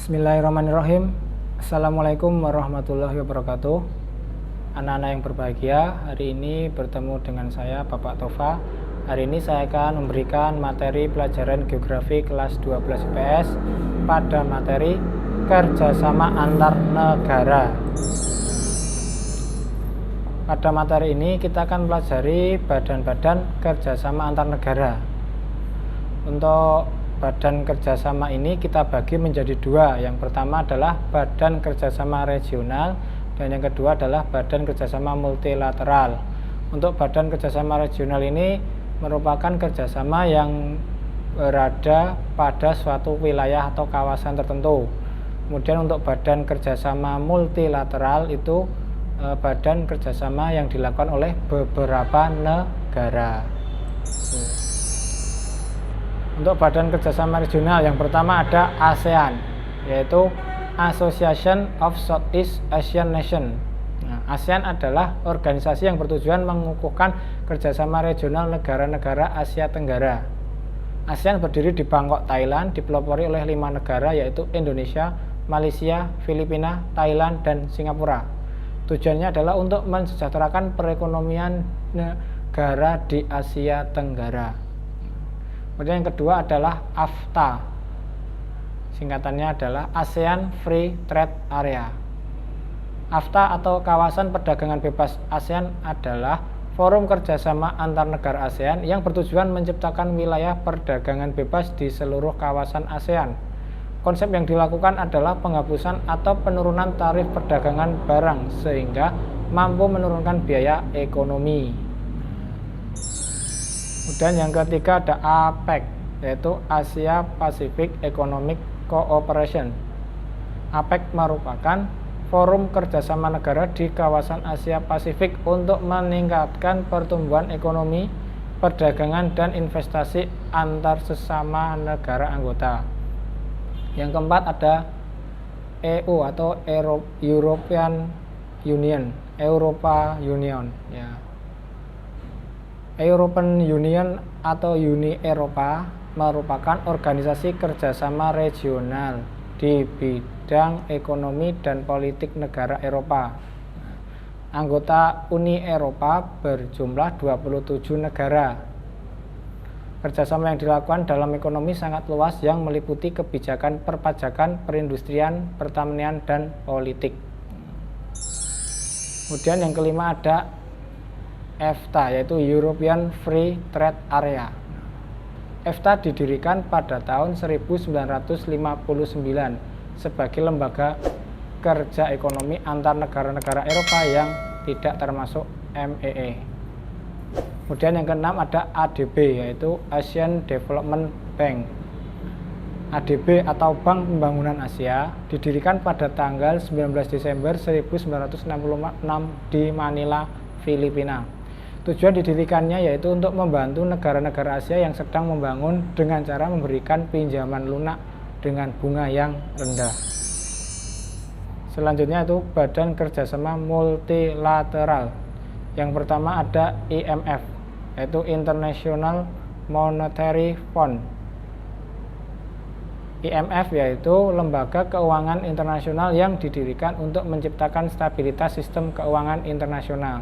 Bismillahirrahmanirrahim. Assalamualaikum warahmatullahi wabarakatuh. Anak-anak yang berbahagia, hari ini bertemu dengan saya Bapak Tova. Hari ini saya akan memberikan materi pelajaran geografi kelas 12 IPS pada materi kerjasama antar negara. Pada materi ini kita akan pelajari badan-badan kerjasama antar negara. Untuk badan kerjasama ini kita bagi menjadi dua. Yang pertama adalah badan kerjasama regional dan yang kedua adalah badan kerjasama multilateral. Untuk badan kerjasama regional ini merupakan kerjasama yang berada pada suatu wilayah atau kawasan tertentu. Kemudian untuk badan kerjasama multilateral itu badan kerjasama yang dilakukan oleh beberapa negara. Untuk badan kerjasama regional yang pertama ada ASEAN, yaitu Association of Southeast Asian Nations. ASEAN adalah organisasi yang bertujuan mengukuhkan kerjasama regional negara-negara Asia Tenggara. ASEAN berdiri di Bangkok, Thailand, dipelopori oleh 5 negara yaitu Indonesia, Malaysia, Filipina, Thailand, dan Singapura. Tujuannya adalah untuk mensejahterakan perekonomian negara di Asia Tenggara. Kemudian yang kedua adalah AFTA, singkatannya adalah ASEAN Free Trade Area. AFTA atau Kawasan Perdagangan Bebas ASEAN adalah forum kerjasama antar negara ASEAN yang bertujuan menciptakan wilayah perdagangan bebas di seluruh kawasan ASEAN. Konsep yang dilakukan adalah penghapusan atau penurunan tarif perdagangan barang sehingga mampu menurunkan biaya ekonomi. Kemudian yang ketiga ada APEC, yaitu Asia Pacific Economic Cooperation. APEC merupakan forum kerjasama negara di kawasan Asia Pasifik untuk meningkatkan pertumbuhan ekonomi, perdagangan, dan investasi antar sesama negara anggota. Yang keempat ada EU atau European Union, Europa Union, ya. European Union atau Uni Eropa merupakan organisasi kerjasama regional di bidang ekonomi dan politik negara Eropa. Anggota Uni Eropa berjumlah 27 negara. Kerjasama yang dilakukan dalam ekonomi sangat luas yang meliputi kebijakan perpajakan, perindustrian, pertanian, dan politik. Kemudian yang kelima ada EFTA, yaitu European Free Trade Area. EFTA didirikan pada tahun 1959 sebagai lembaga kerja ekonomi antar negara-negara Eropa yang tidak termasuk MEE. Kemudian yang keenam ada ADB, yaitu Asian Development Bank. ADB atau Bank Pembangunan Asia didirikan pada tanggal 19 Desember 1966 di Manila, Filipina. Tujuan didirikannya yaitu untuk membantu negara-negara Asia yang sedang membangun dengan cara memberikan pinjaman lunak dengan bunga yang rendah. Selanjutnya itu Badan Kerjasama Multilateral. Yang pertama ada IMF, yaitu International Monetary Fund. IMF yaitu lembaga keuangan internasional yang didirikan untuk menciptakan stabilitas sistem keuangan internasional.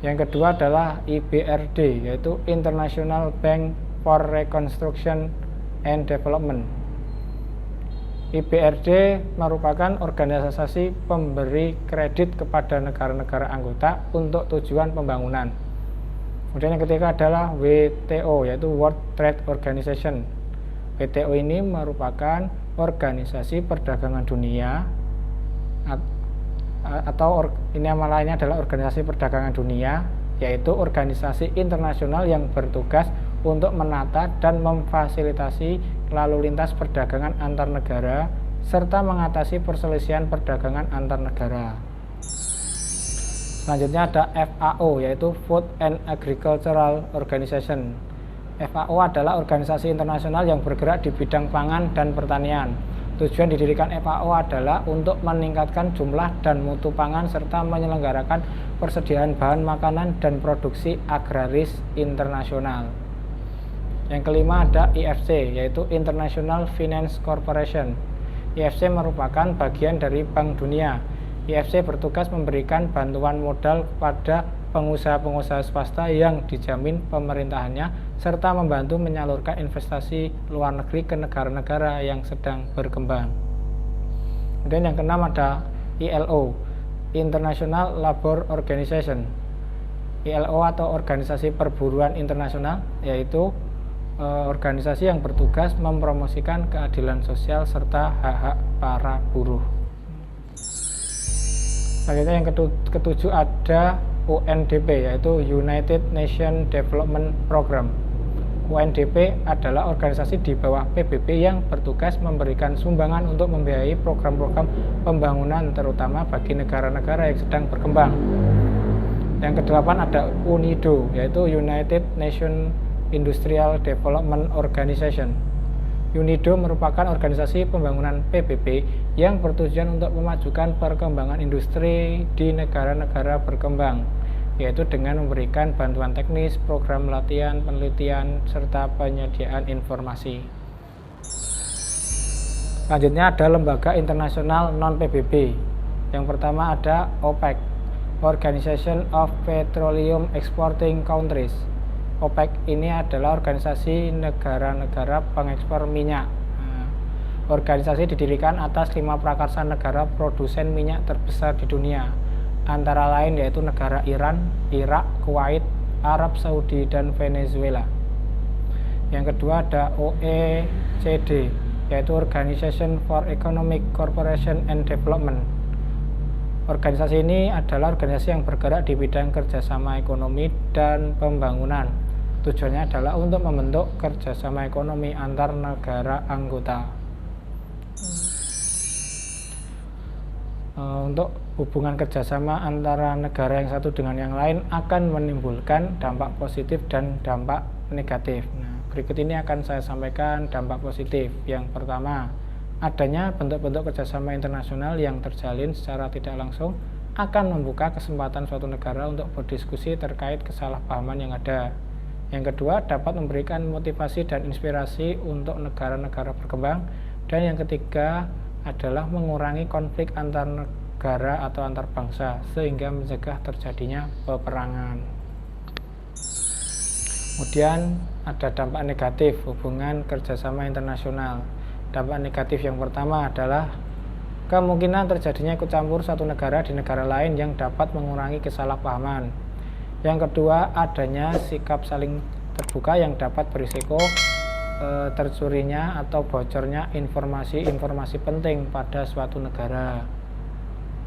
Yang kedua adalah IBRD, yaitu International Bank for Reconstruction and Development. IBRD merupakan organisasi pemberi kredit kepada negara-negara anggota untuk tujuan pembangunan. Kemudian yang ketiga adalah WTO, yaitu World Trade Organization. WTO ini merupakan organisasi perdagangan dunia atau ini nama lainnya adalah Organisasi Perdagangan Dunia, yaitu organisasi internasional yang bertugas untuk menata dan memfasilitasi lalu lintas perdagangan antar negara serta mengatasi perselisihan perdagangan antar negara. Selanjutnya ada FAO, yaitu Food and Agricultural Organization. FAO adalah organisasi internasional yang bergerak di bidang pangan dan pertanian. Tujuan didirikan FAO adalah untuk meningkatkan jumlah dan mutu pangan serta menyelenggarakan persediaan bahan makanan dan produksi agraris internasional. Yang kelima ada IFC, yaitu International Finance Corporation. IFC merupakan bagian dari Bank Dunia. IFC bertugas memberikan bantuan modal kepada pengusaha-pengusaha swasta yang dijamin pemerintahannya, serta membantu menyalurkan investasi luar negeri ke negara-negara yang sedang berkembang. Kemudian yang keenam ada ILO, International Labour Organization. ILO atau Organisasi Perburuan Internasional, yaitu organisasi yang bertugas mempromosikan keadilan sosial serta hak-hak para buruh. Selanjutnya yang ketujuh ada UNDP, yaitu United Nations Development Program. UNDP adalah organisasi di bawah PBB yang bertugas memberikan sumbangan untuk membiayai program-program pembangunan terutama bagi negara-negara yang sedang berkembang. Yang kedelapan ada UNIDO, yaitu United Nations Industrial Development Organization. UNIDO merupakan organisasi pembangunan PBB yang bertujuan untuk memajukan perkembangan industri di negara-negara berkembang, yaitu dengan memberikan bantuan teknis, program latihan, penelitian, serta penyediaan informasi. Selanjutnya ada lembaga internasional non-PBB. Yang pertama ada OPEC, Organization of Petroleum Exporting Countries. OPEC ini adalah organisasi negara-negara pengekspor minyak. Organisasi didirikan atas 5 prakarsa negara produsen minyak terbesar di dunia, antara lain yaitu negara Iran, Irak, Kuwait, Arab Saudi, dan Venezuela. Yang kedua ada OECD, yaitu Organization for Economic Cooperation and Development. Organisasi ini adalah organisasi yang bergerak di bidang kerjasama ekonomi dan pembangunan. Tujuannya adalah untuk membentuk kerjasama ekonomi antar negara anggota. Untuk hubungan kerjasama antara negara yang satu dengan yang lain akan menimbulkan dampak positif dan dampak negatif. Nah, berikut ini akan saya sampaikan dampak positif. Yang pertama, adanya bentuk-bentuk kerjasama internasional yang terjalin secara tidak langsung akan membuka kesempatan suatu negara untuk berdiskusi terkait kesalahpahaman yang ada. Yang kedua, dapat memberikan motivasi dan inspirasi untuk negara-negara berkembang. Dan yang ketiga adalah mengurangi konflik antar negara atau antar bangsa sehingga mencegah terjadinya peperangan. Kemudian ada dampak negatif hubungan kerjasama internasional. Dampak negatif yang pertama adalah kemungkinan terjadinya ikut campur satu negara di negara lain yang dapat mengurangi kesalahpahaman. Yang kedua, adanya sikap saling terbuka yang dapat berisiko tercurinya atau bocornya informasi-informasi penting pada suatu negara.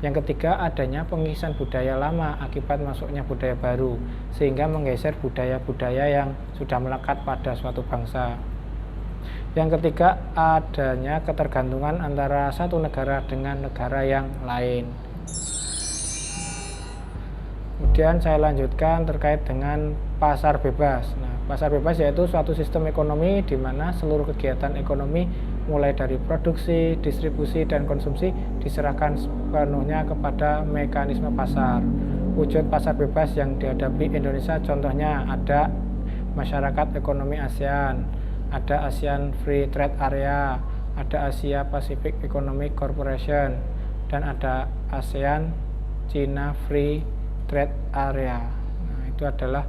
Yang ketiga, adanya pengisahan budaya lama akibat masuknya budaya baru sehingga menggeser budaya-budaya yang sudah melekat pada suatu bangsa. Yang ketiga, adanya ketergantungan antara satu negara dengan negara yang lain. Kemudian saya lanjutkan terkait dengan pasar bebas. Nah, pasar bebas yaitu suatu sistem ekonomi di mana seluruh kegiatan ekonomi mulai dari produksi, distribusi, dan konsumsi diserahkan sepenuhnya kepada mekanisme pasar. Wujud pasar bebas yang dihadapi Indonesia contohnya ada masyarakat ekonomi ASEAN, ada ASEAN Free Trade Area, ada Asia Pacific Economic Corporation, dan ada ASEAN China Free Trade Area. Nah, itu adalah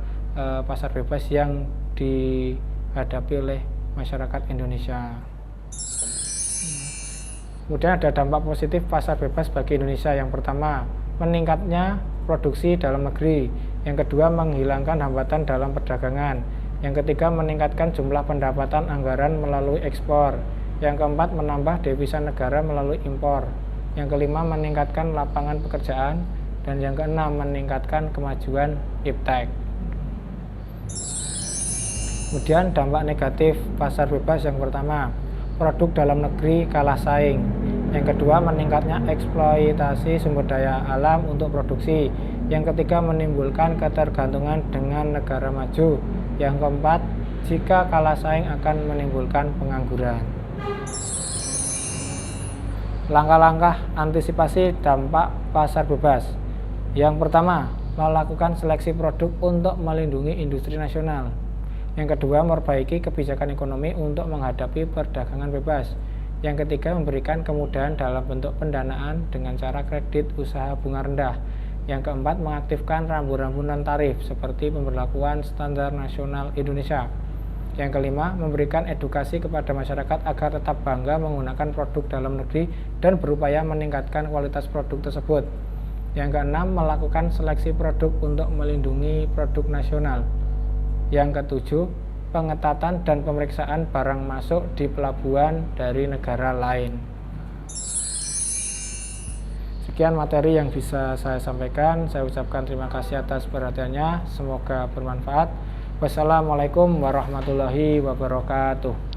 pasar bebas yang dihadapi oleh masyarakat Indonesia. Kemudian ada dampak positif pasar bebas bagi Indonesia. Yang pertama, meningkatnya produksi dalam negeri. Yang kedua, menghilangkan hambatan dalam perdagangan. Yang ketiga, meningkatkan jumlah pendapatan anggaran melalui ekspor. Yang keempat, menambah devisa negara melalui impor. Yang kelima, meningkatkan lapangan pekerjaan. Dan yang keenam, meningkatkan kemajuan iptek. Kemudian dampak negatif pasar bebas yang pertama, produk dalam negeri kalah saing. Yang kedua, meningkatnya eksploitasi sumber daya alam untuk produksi. Yang ketiga, menimbulkan ketergantungan dengan negara maju. Yang keempat, jika kalah saing akan menimbulkan pengangguran. Langkah-langkah antisipasi dampak pasar bebas. Yang pertama, melakukan seleksi produk untuk melindungi industri nasional. Yang kedua, memperbaiki kebijakan ekonomi untuk menghadapi perdagangan bebas. Yang ketiga, memberikan kemudahan dalam bentuk pendanaan dengan cara kredit usaha bunga rendah. Yang keempat, mengaktifkan rambu-rambu non-tarif seperti pemberlakuan standar nasional Indonesia. Yang kelima, memberikan edukasi kepada masyarakat agar tetap bangga menggunakan produk dalam negeri dan berupaya meningkatkan kualitas produk tersebut. Yang keenam, melakukan seleksi produk untuk melindungi produk nasional. Yang ketujuh, pengetatan dan pemeriksaan barang masuk di pelabuhan dari negara lain. Sekian materi yang bisa saya sampaikan. Saya ucapkan terima kasih atas perhatiannya. Semoga bermanfaat. Wassalamualaikum warahmatullahi wabarakatuh.